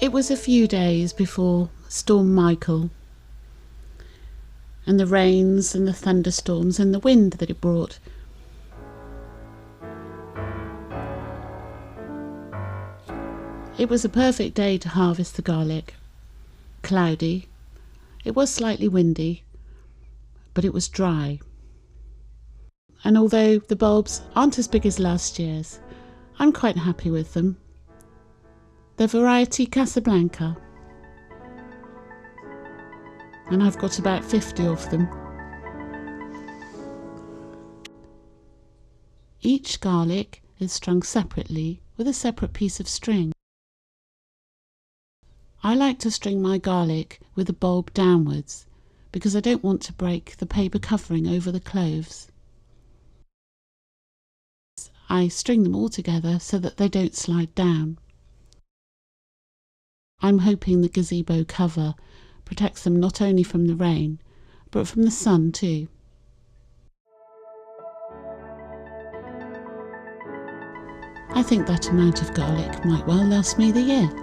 It was a few days before Storm Michael and the rains and the thunderstorms and the wind that it brought. It was a perfect day to harvest the garlic. Cloudy. It was slightly windy, but it was dry. And although the bulbs aren't as big as last year's, I'm quite happy with them. They're variety Casablanca, and I've got about 50 of them. Each garlic is strung separately with a separate piece of string. I like to string my garlic with the bulb downwards because I don't want to break the paper covering over the cloves. I string them all together so that they don't slide down. I'm hoping the gazebo cover protects them not only from the rain, but from the sun too. I think that amount of garlic might well last me the year.